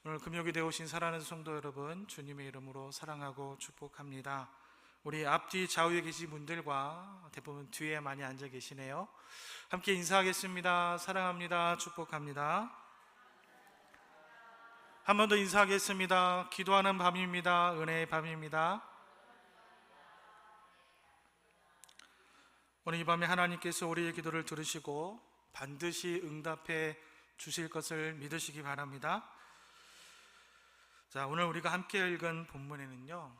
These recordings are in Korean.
오늘 금요일에 오신 사랑하는 성도 여러분, 주님의 이름으로 사랑하고 축복합니다. 우리 앞뒤 좌우에 계신 분들과 대부분 뒤에 많이 앉아 계시네요. 함께 인사하겠습니다. 사랑합니다. 축복합니다. 한 번 더 인사하겠습니다. 기도하는 밤입니다. 은혜의 밤입니다. 오늘 이 밤에 하나님께서 우리의 기도를 들으시고 반드시 응답해 주실 것을 믿으시기 바랍니다. 자, 오늘 우리가 함께 읽은 본문에는요,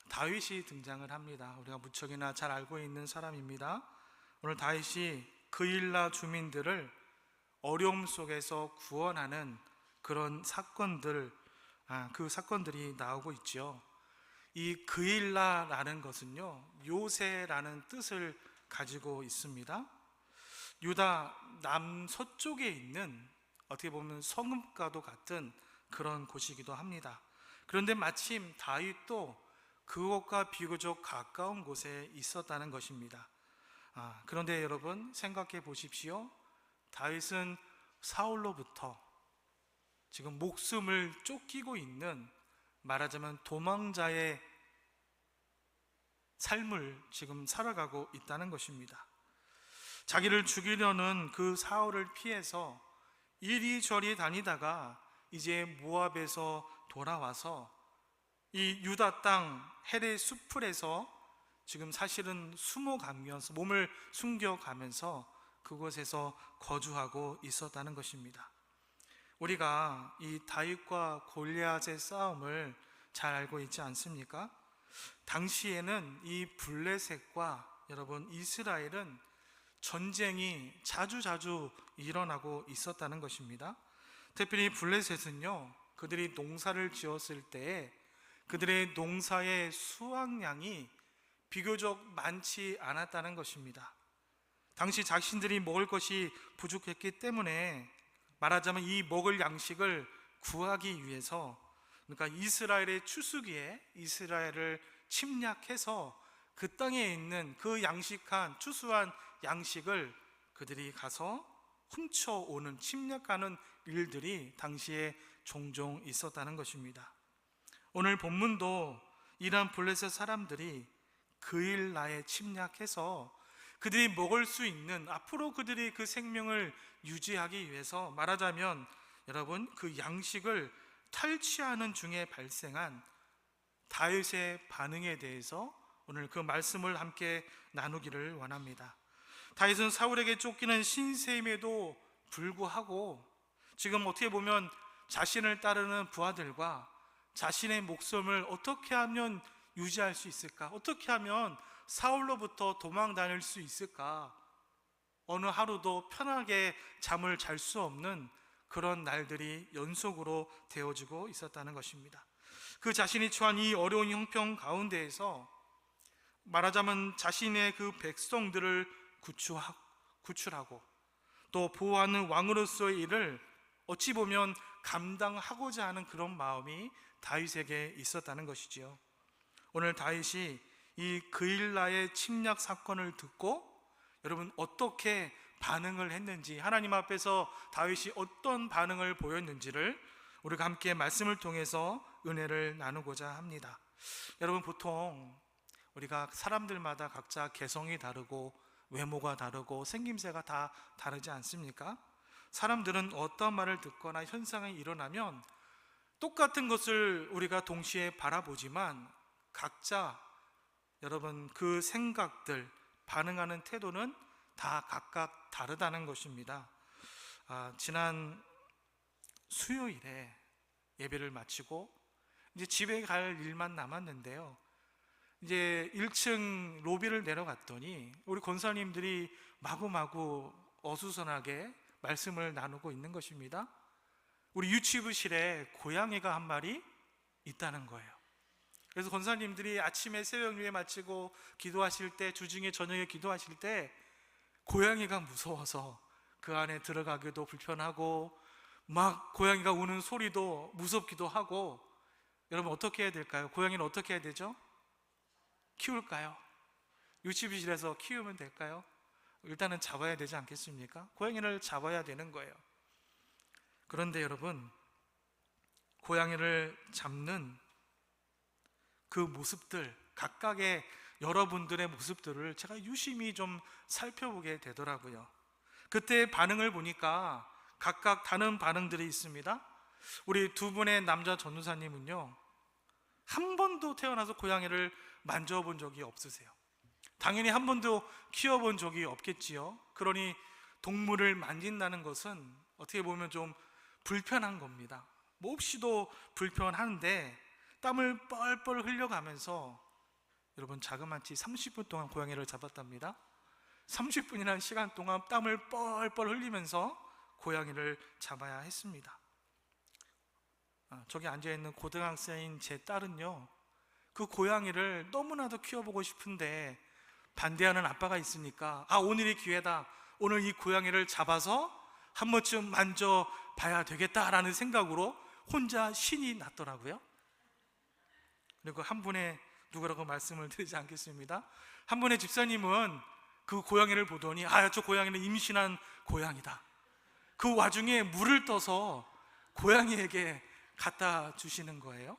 다윗이 등장을 합니다. 우리가 무척이나 잘 알고 있는 사람입니다. 오늘 다윗이 그일라 주민들을 어려움 속에서 구원하는 그런 사건들이 나오고 있죠. 이 그일라라는 것은요, 요새라는 뜻을 가지고 있습니다. 유다 남서쪽에 있는 어떻게 보면 성읍과도 같은 그런 곳이기도 합니다. 그런데 마침 다윗도 그곳과 비교적 가까운 곳에 있었다는 것입니다. 그런데 여러분 생각해 보십시오. 다윗은 사울로부터 지금 목숨을 쫓기고 있는, 말하자면 도망자의 삶을 지금 살아가고 있다는 것입니다. 자기를 죽이려는 그 사울을 피해서 이리저리 다니다가 이제 모압에서 돌아와서 이 유다 땅 헤레 수풀에서 지금 사실은 숨어가면서, 몸을 숨겨가면서 그곳에서 거주하고 있었다는 것입니다. 우리가 이 다윗과 골리앗의 싸움을 잘 알고 있지 않습니까? 당시에는 이 블레셋과 여러분 이스라엘은 전쟁이 자주자주 일어나고 있었다는 것입니다. 특별히 블레셋은요, 그들이 농사를 지었을 때 그들의 농사의 수확량이 비교적 많지 않았다는 것입니다. 당시 자신들이 먹을 것이 부족했기 때문에, 말하자면 이 먹을 양식을 구하기 위해서, 그러니까 이스라엘의 추수기에 이스라엘을 침략해서 그 땅에 있는 그 양식한 추수한 양식을 그들이 가서 훔쳐오는, 침략하는 일들이 당시에 종종 있었다는 것입니다. 오늘 본문도 이러한 블레셋 사람들이 그일라에 침략해서 그들이 먹을 수 있는, 앞으로 그들이 그 생명을 유지하기 위해서, 말하자면 여러분 그 양식을 탈취하는 중에 발생한 다윗의 반응에 대해서 오늘 그 말씀을 함께 나누기를 원합니다. 다윗은 사울에게 쫓기는 신세임에도 불구하고 지금 어떻게 보면 자신을 따르는 부하들과 자신의 목숨을 어떻게 하면 유지할 수 있을까? 어떻게 하면 사울로부터 도망 다닐 수 있을까? 어느 하루도 편하게 잠을 잘 수 없는 그런 날들이 연속으로 되어지고 있었다는 것입니다. 그 자신이 처한 이 어려운 형편 가운데에서, 말하자면 자신의 그 백성들을 구출하고 또 보호하는 왕으로서의 일을 어찌 보면 감당하고자 하는 그런 마음이 다윗에게 있었다는 것이지요. 오늘 다윗이 이 그일라의 침략 사건을 듣고 여러분 어떻게 반응을 했는지, 하나님 앞에서 다윗이 어떤 반응을 보였는지를 우리가 함께 말씀을 통해서 은혜를 나누고자 합니다. 여러분, 보통 우리가 사람들마다 각자 개성이 다르고 외모가 다르고 생김새가 다 다르지 않습니까? 사람들은 어떤 말을 듣거나 현상이 일어나면 똑같은 것을 우리가 동시에 바라보지만 각자 여러분 그 생각들, 반응하는 태도는 다 각각 다르다는 것입니다. 지난 수요일에 예배를 마치고 이제 집에 갈 일만 남았는데요, 이제 1층 로비를 내려갔더니 우리 권사님들이 마구마구 어수선하게 말씀을 나누고 있는 것입니다. 우리 유치부실에 고양이가 한 마리 있다는 거예요. 그래서 권사님들이 아침에 새벽 예배 마치고 기도하실 때, 주중에 저녁에 기도하실 때 고양이가 무서워서 그 안에 들어가기도 불편하고 막 고양이가 우는 소리도 무섭기도 하고, 여러분 어떻게 해야 될까요? 고양이는 어떻게 해야 되죠? 키울까요? 유치부실에서 키우면 될까요? 일단은 잡아야 되지 않겠습니까? 고양이를 잡아야 되는 거예요. 그런데 여러분, 고양이를 잡는 그 모습들, 각각의 여러분들의 모습들을 제가 유심히 좀 살펴보게 되더라고요. 그때 반응을 보니까 각각 다른 반응들이 있습니다. 우리 두 분의 남자 전도사님은요, 한 번도 태어나서 고양이를 만져본 적이 없으세요. 당연히 한 번도 키워본 적이 없겠지요. 그러니 동물을 만진다는 것은 어떻게 보면 좀 불편한 겁니다. 몹시도 불편한데 땀을 뻘뻘 흘려가면서 여러분 자그마치 30분 동안 고양이를 잡았답니다. 30분이라는 시간 동안 땀을 뻘뻘 흘리면서 고양이를 잡아야 했습니다. 저기 앉아있는 고등학생인 제 딸은요, 그 고양이를 너무나도 키워보고 싶은데 반대하는 아빠가 있으니까 오늘이 기회다, 오늘 이 고양이를 잡아서 한 번쯤 만져봐야 되겠다라는 생각으로 혼자 신이 났더라고요. 그리고 한 분의, 누구라고 말씀을 드리지 않겠습니다, 한 분의 집사님은 그 고양이를 보더니 저 고양이는 임신한 고양이다, 그 와중에 물을 떠서 고양이에게 갖다 주시는 거예요.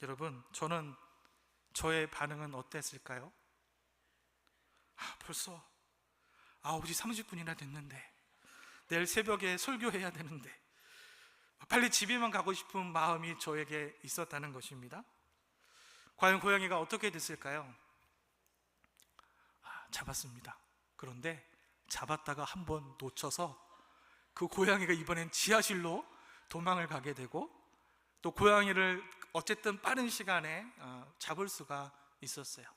여러분, 저의 반응은 어땠을까요? 벌써 9시 30분이나 됐는데, 내일 새벽에 설교해야 되는데 빨리 집에만 가고 싶은 마음이 저에게 있었다는 것입니다. 과연 고양이가 어떻게 됐을까요? 잡았습니다. 그런데 잡았다가 한번 놓쳐서 그 고양이가 이번엔 지하실로 도망을 가게 되고, 또 고양이를 어쨌든 빠른 시간에 잡을 수가 있었어요.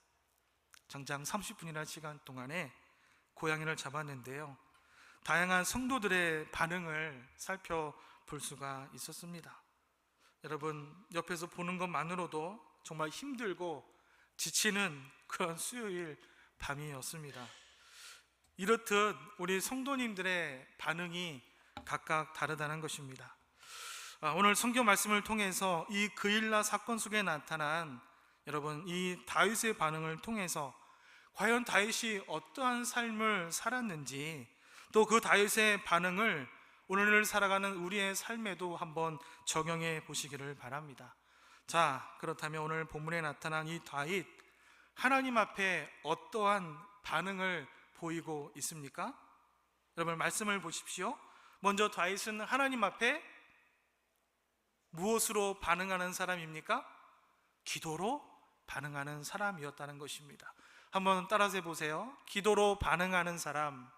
정작 30분이라는 시간 동안에 고양이를 잡았는데요, 다양한 성도들의 반응을 살펴볼 수가 있었습니다. 여러분, 옆에서 보는 것만으로도 정말 힘들고 지치는 그런 수요일 밤이었습니다. 이렇듯 우리 성도님들의 반응이 각각 다르다는 것입니다. 오늘 성경 말씀을 통해서 이 그일라 사건 속에 나타난 여러분, 이 다윗의 반응을 통해서 과연 다윗이 어떠한 삶을 살았는지, 또 그 다윗의 반응을 오늘 살아가는 우리의 삶에도 한번 적용해 보시기를 바랍니다. 자, 그렇다면 오늘 본문에 나타난 이 다윗, 하나님 앞에 어떠한 반응을 보이고 있습니까? 여러분, 말씀을 보십시오. 먼저 다윗은 하나님 앞에 무엇으로 반응하는 사람입니까? 기도로 반응하는 사람이었다는 것입니다. 한번 따라서 해보세요. 기도로 반응하는 사람.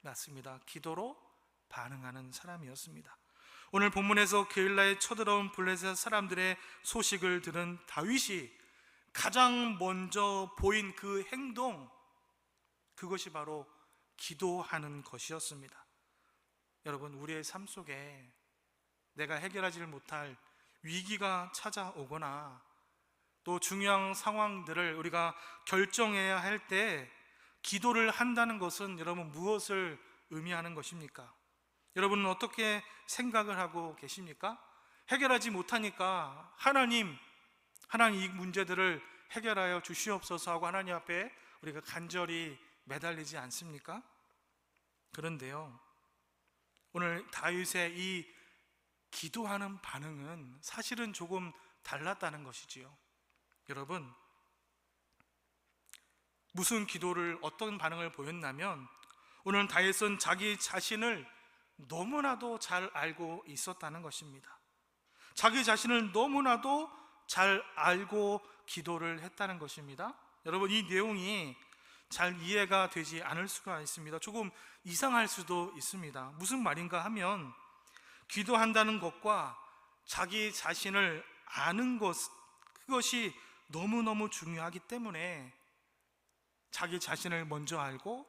맞습니다. 기도로 반응하는 사람이었습니다. 오늘 본문에서 게릴라에 쳐들어온 블레셋 사람들의 소식을 들은 다윗이 가장 먼저 보인 그 행동, 그것이 바로 기도하는 것이었습니다. 여러분, 우리의 삶 속에 내가 해결하지 못할 위기가 찾아오거나 또 중요한 상황들을 우리가 결정해야 할 때 기도를 한다는 것은 여러분 무엇을 의미하는 것입니까? 여러분은 어떻게 생각을 하고 계십니까? 해결하지 못하니까 하나님 이 문제들을 해결하여 주시옵소서 하고 하나님 앞에 우리가 간절히 매달리지 않습니까? 그런데요, 오늘 다윗의 이 기도하는 반응은 사실은 조금 달랐다는 것이지요. 여러분, 무슨 기도를, 어떤 반응을 보였냐면, 오늘 다윗은 자기 자신을 너무나도 잘 알고 있었다는 것입니다. 자기 자신을 너무나도 잘 알고 기도를 했다는 것입니다. 여러분, 이 내용이 잘 이해가 되지 않을 수가 있습니다. 조금 이상할 수도 있습니다. 무슨 말인가 하면, 기도한다는 것과 자기 자신을 아는 것, 그것이 너무너무 중요하기 때문에 자기 자신을 먼저 알고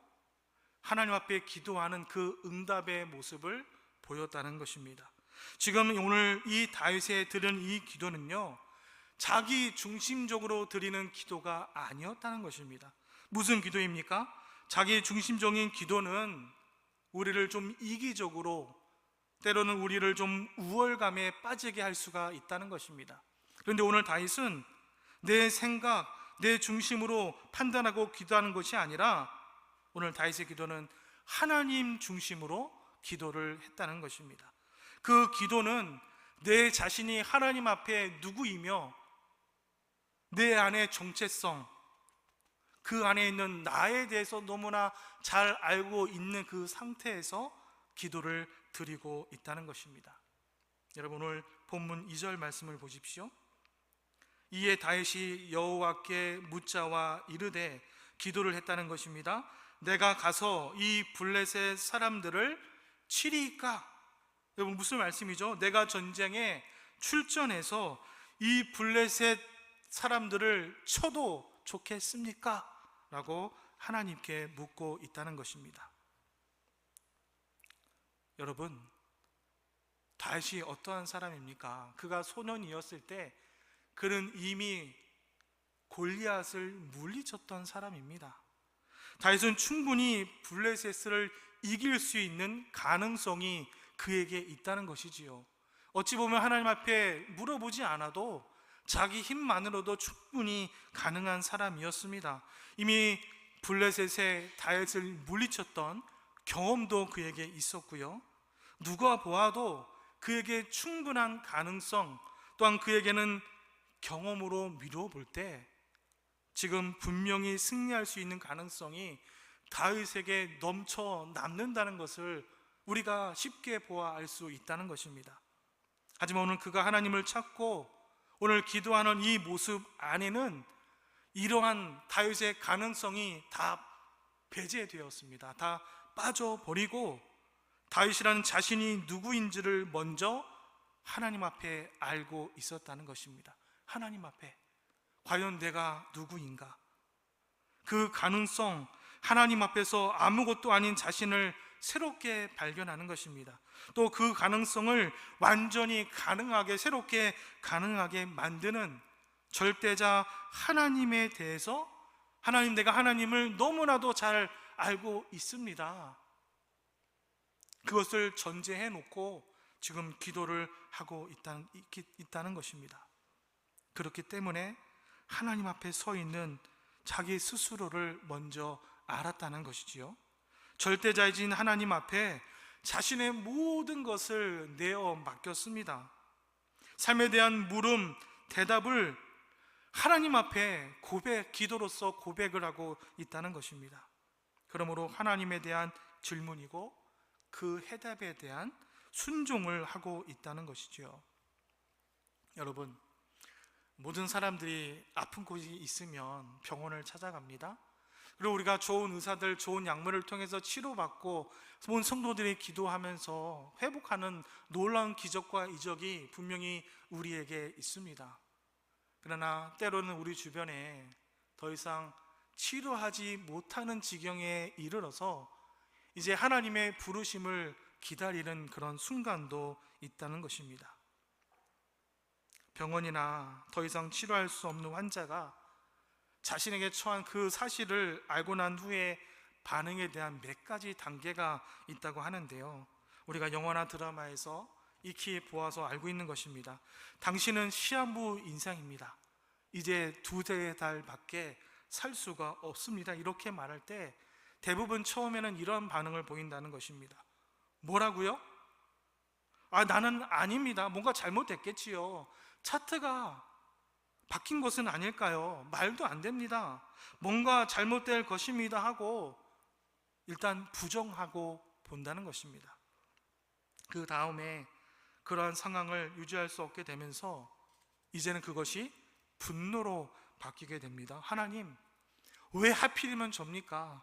하나님 앞에 기도하는 그 응답의 모습을 보였다는 것입니다. 지금 오늘 이 다윗의 드린 이 기도는요, 자기 중심적으로 드리는 기도가 아니었다는 것입니다. 무슨 기도입니까? 자기 중심적인 기도는 우리를 좀 이기적으로, 때로는 우리를 좀 우월감에 빠지게 할 수가 있다는 것입니다. 그런데 오늘 다윗은 내 생각, 내 중심으로 판단하고 기도하는 것이 아니라, 오늘 다윗의 기도는 하나님 중심으로 기도를 했다는 것입니다. 그 기도는 내 자신이 하나님 앞에 누구이며 내 안의 정체성, 그 안에 있는 나에 대해서 너무나 잘 알고 있는 그 상태에서 기도를 드리고 있다는 것입니다. 여러분, 오늘 본문 2절 말씀을 보십시오. 이에 다윗이 여호와께 묻자와 이르되, 기도를 했다는 것입니다. 내가 가서 이 블레셋 사람들을 치리이까? 여러분, 무슨 말씀이죠? 내가 전쟁에 출전해서 이 블레셋 사람들을 쳐도 좋겠습니까? 라고 하나님께 묻고 있다는 것입니다. 여러분, 다윗이 어떠한 사람입니까? 그가 소년이었을 때 그는 이미 골리앗을 물리쳤던 사람입니다. 다윗은 충분히 블레셋을 이길 수 있는 가능성이 그에게 있다는 것이지요. 어찌 보면 하나님 앞에 물어보지 않아도 자기 힘만으로도 충분히 가능한 사람이었습니다. 이미 블레셋에 다윗을 물리쳤던 경험도 그에게 있었고요, 누가 보아도 그에게 충분한 가능성, 또한 그에게는 경험으로 미뤄볼 때 지금 분명히 승리할 수 있는 가능성이 다윗에게 넘쳐 남는다는 것을 우리가 쉽게 보아 알 수 있다는 것입니다. 하지만 오늘 그가 하나님을 찾고 오늘 기도하는 이 모습 안에는 이러한 다윗의 가능성이 다 배제되었습니다. 다 빠져버리고 다윗이라는 자신이 누구인지를 먼저 하나님 앞에 알고 있었다는 것입니다. 하나님 앞에 과연 내가 누구인가? 그 가능성, 하나님 앞에서 아무것도 아닌 자신을 새롭게 발견하는 것입니다. 또 그 가능성을 완전히 가능하게, 새롭게 가능하게 만드는 절대자 하나님에 대해서, 하나님, 내가 하나님을 너무나도 잘 알고 있습니다, 그것을 전제해 놓고 지금 기도를 하고 있다는 것입니다. 그렇기 때문에 하나님 앞에 서 있는 자기 스스로를 먼저 알았다는 것이지요. 절대자이신 하나님 앞에 자신의 모든 것을 내어 맡겼습니다. 삶에 대한 물음, 대답을 하나님 앞에 기도로서 고백을 하고 있다는 것입니다. 그러므로 하나님에 대한 질문이고 그 해답에 대한 순종을 하고 있다는 것이지요. 여러분, 모든 사람들이 아픈 곳이 있으면 병원을 찾아갑니다. 그리고 우리가 좋은 의사들, 좋은 약물을 통해서 치료받고 온 성도들이 기도하면서 회복하는 놀라운 기적과 이적이 분명히 우리에게 있습니다. 그러나 때로는 우리 주변에 더 이상 치료하지 못하는 지경에 이르러서 이제 하나님의 부르심을 기다리는 그런 순간도 있다는 것입니다. 병원이나 더 이상 치료할 수 없는 환자가 자신에게 처한 그 사실을 알고 난 후에 반응에 대한 몇 가지 단계가 있다고 하는데요, 우리가 영화나 드라마에서 익히 보아서 알고 있는 것입니다. 당신은 시한부 인생입니다. 이제 2-3달밖에 살 수가 없습니다. 이렇게 말할 때 대부분 처음에는 이런 반응을 보인다는 것입니다. 뭐라고요? 나는 아닙니다. 뭔가 잘못됐겠지요. 차트가 바뀐 것은 아닐까요? 말도 안 됩니다. 뭔가 잘못될 것입니다 하고 일단 부정하고 본다는 것입니다. 그 다음에 그러한 상황을 유지할 수 없게 되면서 이제는 그것이 분노로 바뀌게 됩니다. 하나님, 왜 하필이면 접니까?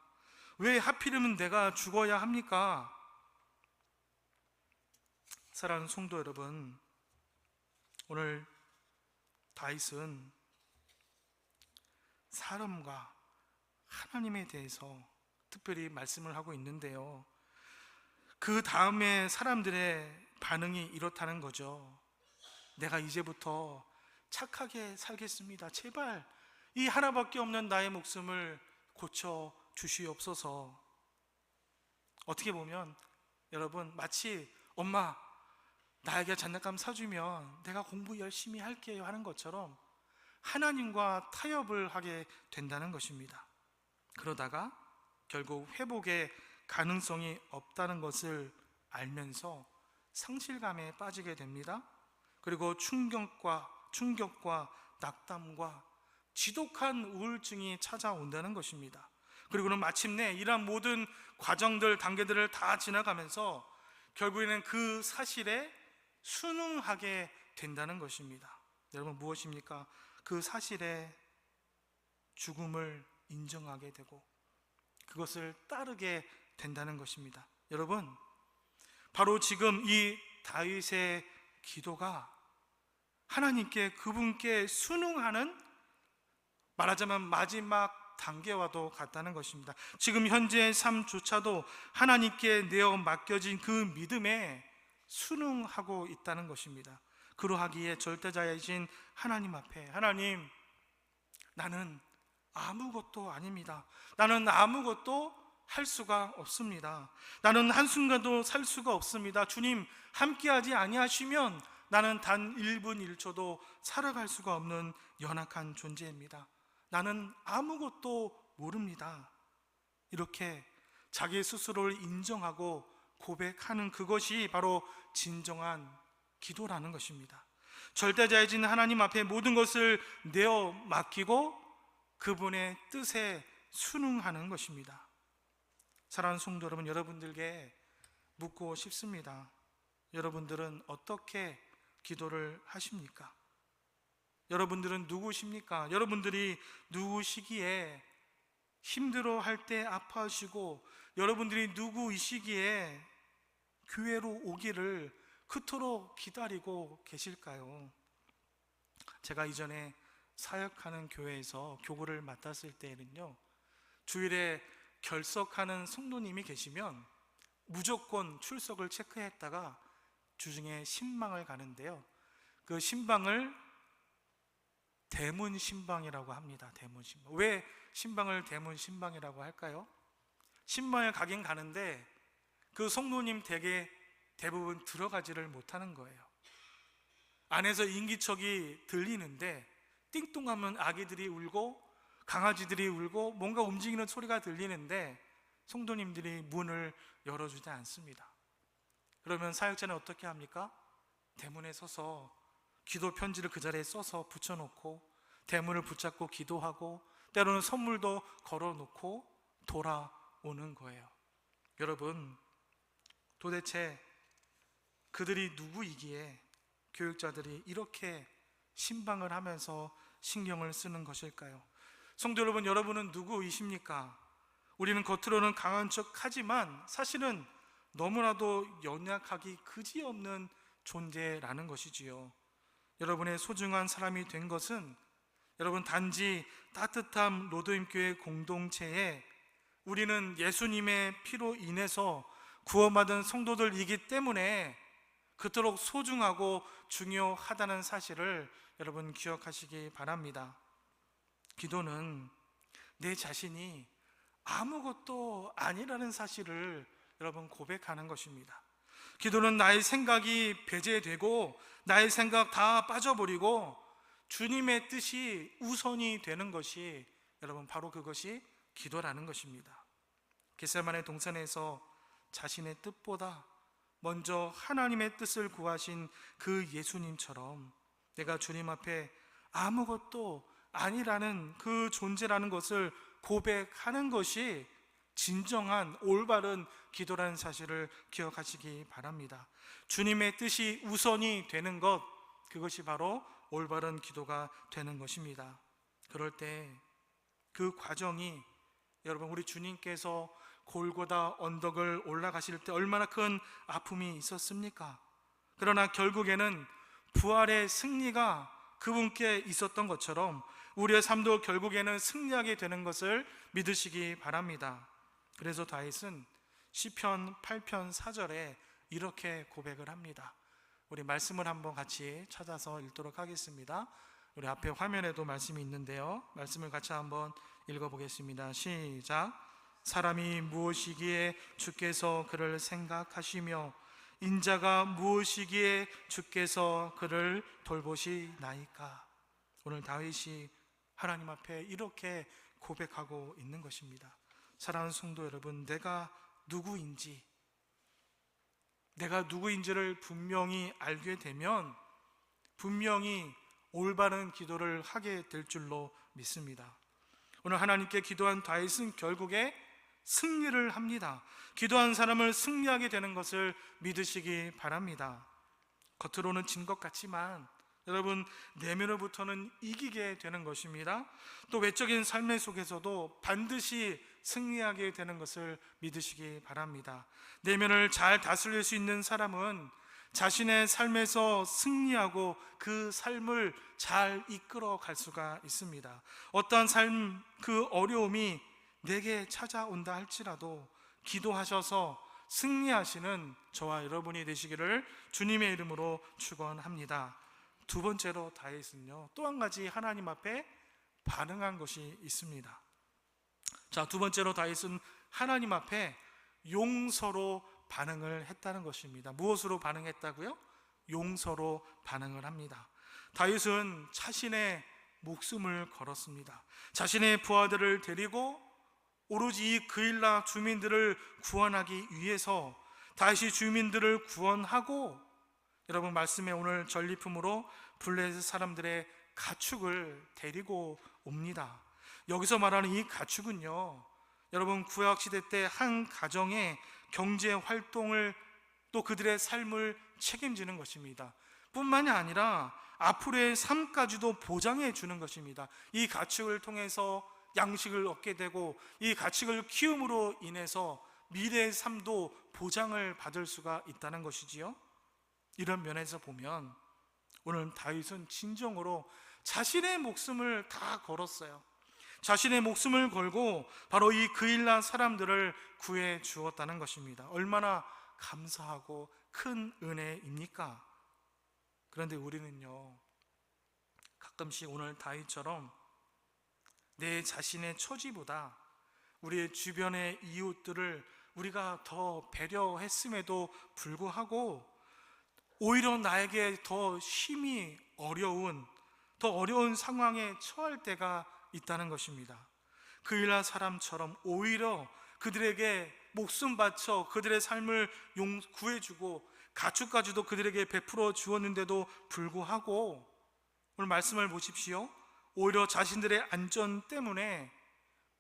왜 하필이면 내가 죽어야 합니까? 사랑하는 성도 여러분, 오늘 다윗은 사람과 하나님에 대해서 특별히 말씀을 하고 있는데요, 그 다음에 사람들의 반응이 이렇다는 거죠. 내가 이제부터 착하게 살겠습니다. 제발 이 하나밖에 없는 나의 목숨을 고쳐 주시옵소서. 어떻게 보면 여러분, 마치 엄마 나에게 장난감 사주면 내가 공부 열심히 할게요 하는 것처럼 하나님과 타협을 하게 된다는 것입니다. 그러다가 결국 회복의 가능성이 없다는 것을 알면서 상실감에 빠지게 됩니다. 그리고 충격과 낙담과 지독한 우울증이 찾아온다는 것입니다. 그리고는 마침내 이러한 모든 과정들, 단계들을 다 지나가면서 결국에는 그 사실에 순응하게 된다는 것입니다. 여러분, 무엇입니까? 그 사실에 죽음을 인정하게 되고 그것을 따르게 된다는 것입니다. 여러분, 바로 지금 이 다윗의 기도가 하나님께, 그분께 순응하는, 말하자면 마지막 단계와도 같다는 것입니다. 지금 현재의 삶조차도 하나님께 내어 맡겨진 그 믿음에 순응하고 있다는 것입니다. 그러하기에 절대자이신 하나님 앞에, 하나님, 나는 아무것도 아닙니다. 나는 아무것도 할 수가 없습니다. 나는 한순간도 살 수가 없습니다. 주님, 함께하지 아니하시면 나는 단 1분 1초도 살아갈 수가 없는 연약한 존재입니다. 나는 아무것도 모릅니다. 이렇게 자기 스스로를 인정하고 고백하는 그것이 바로 진정한 기도라는 것입니다. 절대자이신 하나님 앞에 모든 것을 내어 맡기고 그분의 뜻에 순응하는 것입니다. 사랑하는 성도 여러분, 여러분들께 묻고 싶습니다. 여러분들은 어떻게 기도를 하십니까? 여러분들은 누구십니까? 여러분들이 누구시기에 힘들어할 때 아파하시고, 여러분들이 누구이시기에 교회로 오기를 그토록 기다리고 계실까요? 제가 이전에 사역하는 교회에서 교구를 맡았을 때에는요, 주일에 결석하는 성도님이 계시면 무조건 출석을 체크했다가 주중에 신방을 가는데요, 그 신방을 대문 신방이라고 합니다. 대문 신방. 왜 신방을 대문 신방이라고 할까요? 신방에 가긴 가는데 그 성도님 대부분 들어가지를 못하는 거예요. 안에서 인기척이 들리는데 띵동하면 아기들이 울고 강아지들이 울고 뭔가 움직이는 소리가 들리는데 성도님들이 문을 열어주지 않습니다. 그러면 사역자는 어떻게 합니까? 대문에 서서 기도 편지를 그 자리에 써서 붙여놓고 대문을 붙잡고 기도하고 때로는 선물도 걸어놓고 돌아오는 거예요. 여러분, 도대체 그들이 누구이기에 교육자들이 이렇게 신방을 하면서 신경을 쓰는 것일까요? 성도 여러분, 여러분은 누구이십니까? 우리는 겉으로는 강한 척하지만 사실은 너무나도 연약하기 그지없는 존재라는 것이지요. 여러분의 소중한 사람이 된 것은 여러분 단지 따뜻한 로드임교회 공동체에 우리는 예수님의 피로 인해서 구원받은 성도들이기 때문에 그토록 소중하고 중요하다는 사실을 여러분 기억하시기 바랍니다. 기도는 내 자신이 아무것도 아니라는 사실을 여러분 고백하는 것입니다. 기도는 나의 생각이 배제되고 나의 생각 다 빠져버리고 주님의 뜻이 우선이 되는 것이 여러분 바로 그것이 기도라는 것입니다. 겟세마네 동산에서 자신의 뜻보다 먼저 하나님의 뜻을 구하신 그 예수님처럼 내가 주님 앞에 아무것도 아니라는 그 존재라는 것을 고백하는 것이 진정한 올바른 기도라는 사실을 기억하시기 바랍니다. 주님의 뜻이 우선이 되는 것, 그것이 바로 올바른 기도가 되는 것입니다. 그럴 때 그 과정이 여러분 우리 주님께서 골고다 언덕을 올라가실 때 얼마나 큰 아픔이 있었습니까? 그러나 결국에는 부활의 승리가 그분께 있었던 것처럼 우리의 삶도 결국에는 승리하게 되는 것을 믿으시기 바랍니다. 그래서 다윗은 시편 8편 4절에 이렇게 고백을 합니다. 우리 말씀을 한번 같이 찾아서 읽도록 하겠습니다. 우리 앞에 화면에도 말씀이 있는데요, 말씀을 같이 한번 읽어보겠습니다. 시작. 사람이 무엇이기에 주께서 그를 생각하시며 인자가 무엇이기에 주께서 그를 돌보시나이까. 오늘 다윗이 하나님 앞에 이렇게 고백하고 있는 것입니다. 사랑하는 성도 여러분, 내가 누구인지, 내가 누구인지를 분명히 알게 되면 분명히 올바른 기도를 하게 될 줄로 믿습니다. 오늘 하나님께 기도한 다윗은 결국에 승리를 합니다. 기도한 사람을 승리하게 되는 것을 믿으시기 바랍니다. 겉으로는 진 것 같지만 여러분, 내면으로부터는 이기게 되는 것입니다. 또 외적인 삶의 속에서도 반드시 승리하게 되는 것을 믿으시기 바랍니다. 내면을 잘 다스릴 수 있는 사람은 자신의 삶에서 승리하고 그 삶을 잘 이끌어 갈 수가 있습니다. 어떠한 삶, 그 어려움이 내게 찾아온다 할지라도 기도하셔서 승리하시는 저와 여러분이 되시기를 주님의 이름으로 축원합니다. 두 번째로 다윗은요, 또 한 가지 하나님 앞에 반응한 것이 있습니다. 자, 두 번째로 다윗은 하나님 앞에 용서로 반응을 했다는 것입니다. 무엇으로 반응했다고요? 용서로 반응을 합니다. 다윗은 자신의 목숨을 걸었습니다. 자신의 부하들을 데리고 오로지 이 그일라 주민들을 구원하기 위해서 다윗이 주민들을 구원하고, 여러분 말씀에 오늘 전리품으로 블레셋 사람들의 가축을 데리고 옵니다. 여기서 말하는 이 가축은요, 여러분 구약시대 때 한 가정의 경제 활동을 또 그들의 삶을 책임지는 것입니다. 뿐만이 아니라 앞으로의 삶까지도 보장해 주는 것입니다. 이 가축을 통해서 양식을 얻게 되고 이 가축을 키움으로 인해서 미래의 삶도 보장을 받을 수가 있다는 것이지요. 이런 면에서 보면 오늘 다윗은 진정으로 자신의 목숨을 다 걸었어요. 자신의 목숨을 걸고 바로 이 그일라 사람들을 구해 주었다는 것입니다. 얼마나 감사하고 큰 은혜입니까? 그런데 우리는요, 가끔씩 오늘 다윗처럼 내 자신의 처지보다 우리의 주변의 이웃들을 우리가 더 배려했음에도 불구하고 오히려 나에게 더 힘이 어려운, 더 어려운 상황에 처할 때가 있다는 것입니다. 그일라 사람처럼 오히려 그들에게 목숨 바쳐 그들의 삶을 구해주고 가축까지도 그들에게 베풀어 주었는데도 불구하고 오늘 말씀을 보십시오. 오히려 자신들의 안전 때문에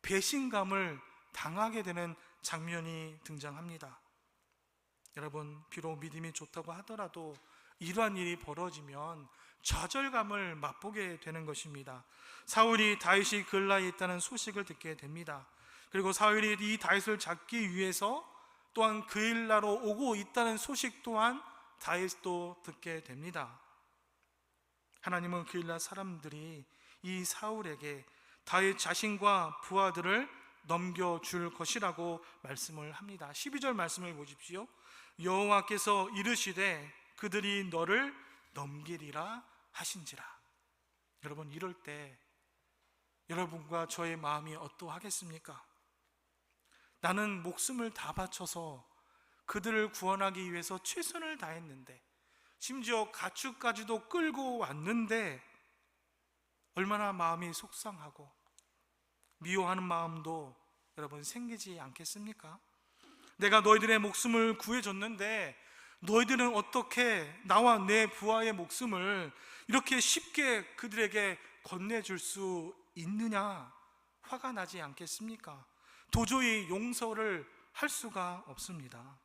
배신감을 당하게 되는 장면이 등장합니다. 여러분, 비록 믿음이 좋다고 하더라도 이러한 일이 벌어지면 좌절감을 맛보게 되는 것입니다. 사울이 다윗이 그일라에 있다는 소식을 듣게 됩니다. 그리고 사울이 이 다윗을 잡기 위해서 또한 그일라로 오고 있다는 소식 또한 다윗도 듣게 됩니다. 하나님은 그일라 사람들이 이 사울에게 다윗 자신과 부하들을 넘겨줄 것이라고 말씀을 합니다. 12절 말씀을 보십시오. 여호와께서 이르시되 그들이 너를 넘기리라 하신지라. 여러분, 이럴 때 여러분과 저의 마음이 어떠하겠습니까? 나는 목숨을 다 바쳐서 그들을 구원하기 위해서 최선을 다했는데, 심지어 가축까지도 끌고 왔는데 얼마나 마음이 속상하고 미워하는 마음도 여러분 생기지 않겠습니까? 내가 너희들의 목숨을 구해줬는데 너희들은 어떻게 나와 내 부하의 목숨을 이렇게 쉽게 그들에게 건네줄 수 있느냐, 화가 나지 않겠습니까? 도저히 용서를 할 수가 없습니다.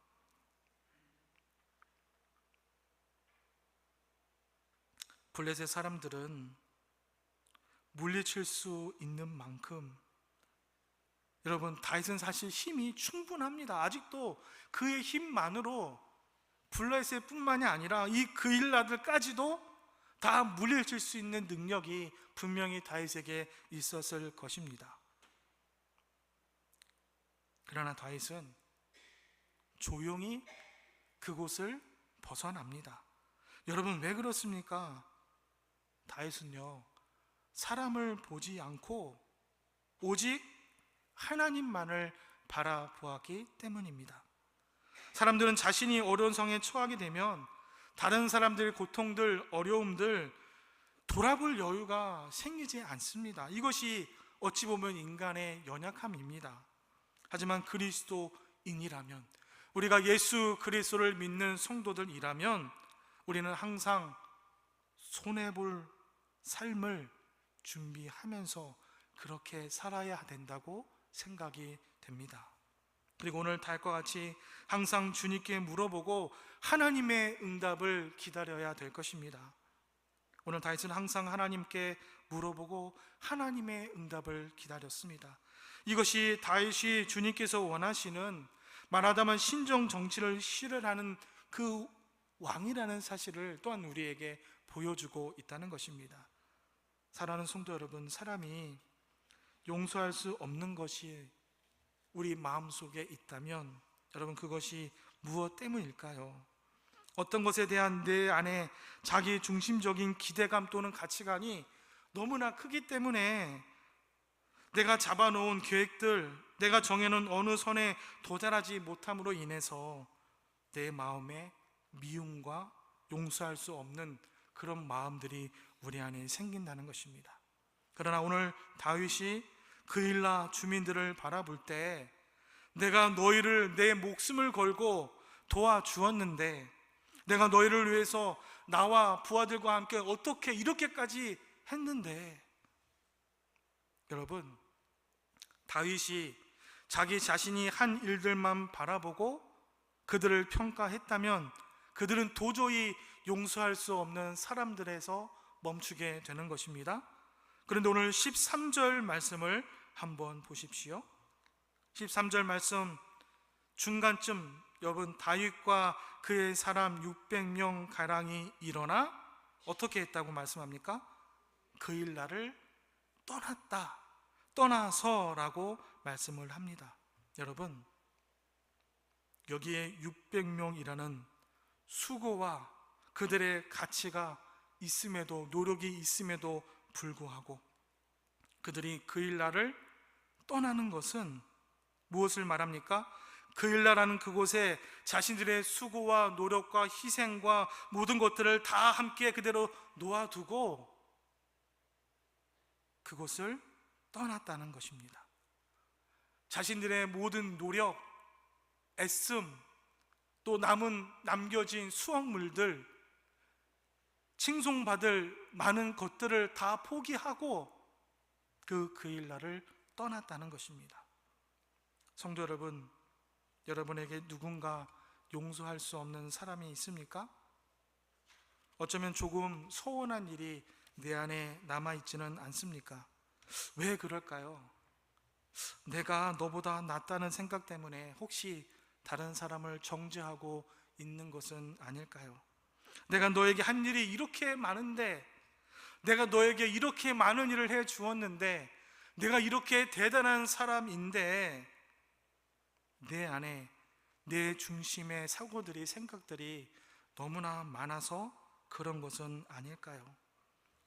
블레셋 사람들은 물리칠 수 있는 만큼 여러분, 다윗은 사실 힘이 충분합니다. 아직도 그의 힘만으로 블레셋 뿐만이 아니라 이 그일라들까지도 다 물리칠 수 있는 능력이 분명히 다윗에게 있었을 것입니다. 그러나 다윗은 조용히 그곳을 벗어납니다. 여러분, 왜 그렇습니까? 다윗은요, 사람을 보지 않고 오직 하나님만을 바라보았기 때문입니다. 사람들은 자신이 어려운 상황에 처하게 되면 다른 사람들의 고통들, 어려움들 돌아볼 여유가 생기지 않습니다. 이것이 어찌 보면 인간의 연약함입니다. 하지만 그리스도인이라면, 우리가 예수 그리스도를 믿는 성도들이라면 우리는 항상 손해볼 삶을 준비하면서 그렇게 살아야 된다고 생각이 됩니다. 그리고 오늘 다윗과 같이 항상 주님께 물어보고 하나님의 응답을 기다려야 될 것입니다. 오늘 다윗은 항상 하나님께 물어보고 하나님의 응답을 기다렸습니다. 이것이 다윗이 주님께서 원하시는, 말하자면 신정 정치를 실현하는 그 왕이라는 사실을 또한 우리에게 보여주고 있다는 것입니다. 사랑하는 성도 여러분, 사람이 용서할 수 없는 것이 우리 마음속에 있다면 여러분, 그것이 무엇 때문일까요? 어떤 것에 대한 내 안에 자기 중심적인 기대감 또는 가치관이 너무나 크기 때문에 내가 잡아놓은 계획들, 내가 정해놓은 어느 선에 도달하지 못함으로 인해서 내 마음에 미움과 용서할 수 없는 그런 마음들이 우리 안에 생긴다는 것입니다. 그러나 오늘 다윗이 그일라 주민들을 바라볼 때 내가 너희를 내 목숨을 걸고 도와주었는데, 내가 너희를 위해서 나와 부하들과 함께 어떻게 이렇게까지 했는데, 여러분, 다윗이 자기 자신이 한 일들만 바라보고 그들을 평가했다면 그들은 도저히 용서할 수 없는 사람들에서 멈추게 되는 것입니다. 그런데 오늘 13절 말씀을 한번 보십시오. 13절 말씀 중간쯤 여러분, 다윗과 그의 사람 600명 가량이 일어나 어떻게 했다고 말씀합니까? 그일라를 떠났다, 떠나서라고 말씀을 합니다. 여러분, 여기에 600명이라는 수고와 그들의 가치가 있음에도, 노력이 있음에도 불구하고 그들이 그일라를 떠나는 것은 무엇을 말합니까? 그일라라는 그곳에 자신들의 수고와 노력과 희생과 모든 것들을 다 함께 그대로 놓아두고 그곳을 떠났다는 것입니다. 자신들의 모든 노력, 애씀, 또 남겨진 수확물들, 칭송받을 많은 것들을 다 포기하고 그일라를 떠났다는 것입니다. 성도 여러분, 여러분에게 누군가 용서할 수 없는 사람이 있습니까? 어쩌면 조금 서운한 일이 내 안에 남아있지는 않습니까? 왜 그럴까요? 내가 너보다 낫다는 생각 때문에 혹시 다른 사람을 정죄하고 있는 것은 아닐까요? 내가 너에게 한 일이 이렇게 많은데, 내가 너에게 이렇게 많은 일을 해 주었는데, 내가 이렇게 대단한 사람인데 내 안에 내 중심의 사고들이, 생각들이 너무나 많아서 그런 것은 아닐까요?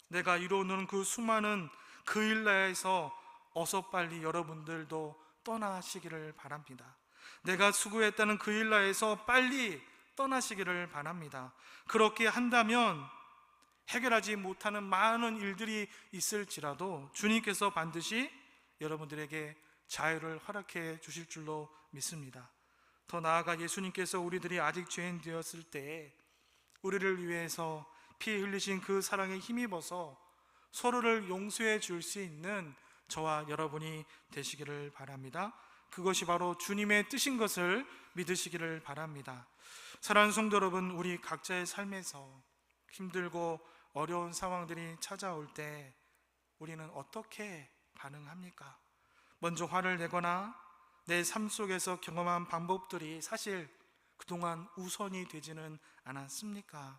내가 이루어놓은 그 수많은 그일라에서 어서 빨리 여러분들도 떠나시기를 바랍니다. 내가 수고했다는 그일라에서 빨리 떠나시기를 바랍니다. 그렇게 한다면 해결하지 못하는 많은 일들이 있을지라도 주님께서 반드시 여러분들에게 자유를 허락해 주실 줄로 믿습니다. 더 나아가 예수님께서 우리들이 아직 죄인 되었을 때 우리를 위해서 피 흘리신 그 사랑에 힘입어서 서로를 용서해 줄 수 있는 저와 여러분이 되시기를 바랍니다. 그것이 바로 주님의 뜻인 것을 믿으시기를 바랍니다. 사랑하는 성도 여러분, 우리 각자의 삶에서 힘들고 어려운 상황들이 찾아올 때 우리는 어떻게 반응합니까? 먼저 화를 내거나 내 삶 속에서 경험한 방법들이 사실 그동안 우선이 되지는 않았습니까?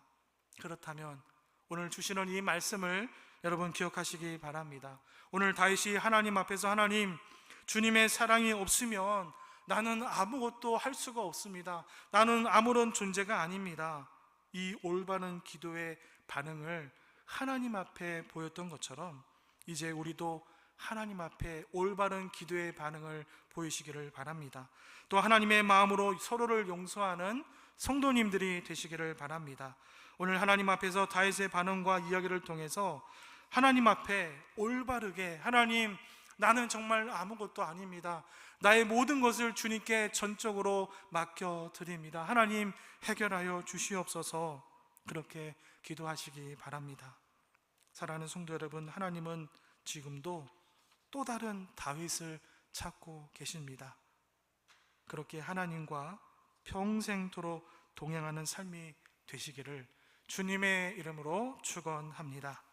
그렇다면 오늘 주시는 이 말씀을 여러분 기억하시기 바랍니다. 오늘 다윗이 하나님 앞에서, 하나님, 주님의 사랑이 없으면 나는 아무것도 할 수가 없습니다. 나는 아무런 존재가 아닙니다. 이 올바른 기도의 반응을 하나님 앞에 보였던 것처럼 이제 우리도 하나님 앞에 올바른 기도의 반응을 보이시기를 바랍니다. 또 하나님의 마음으로 서로를 용서하는 성도님들이 되시기를 바랍니다. 오늘 하나님 앞에서 다윗의 반응과 이야기를 통해서 하나님 앞에 올바르게, 하나님, 나는 정말 아무것도 아닙니다. 나의 모든 것을 주님께 전적으로 맡겨드립니다. 하나님 해결하여 주시옵소서. 그렇게 기도하시기 바랍니다. 사랑하는 성도 여러분, 하나님은 지금도 또 다른 다윗을 찾고 계십니다. 그렇게 하나님과 평생토록 동행하는 삶이 되시기를 주님의 이름으로 축원합니다.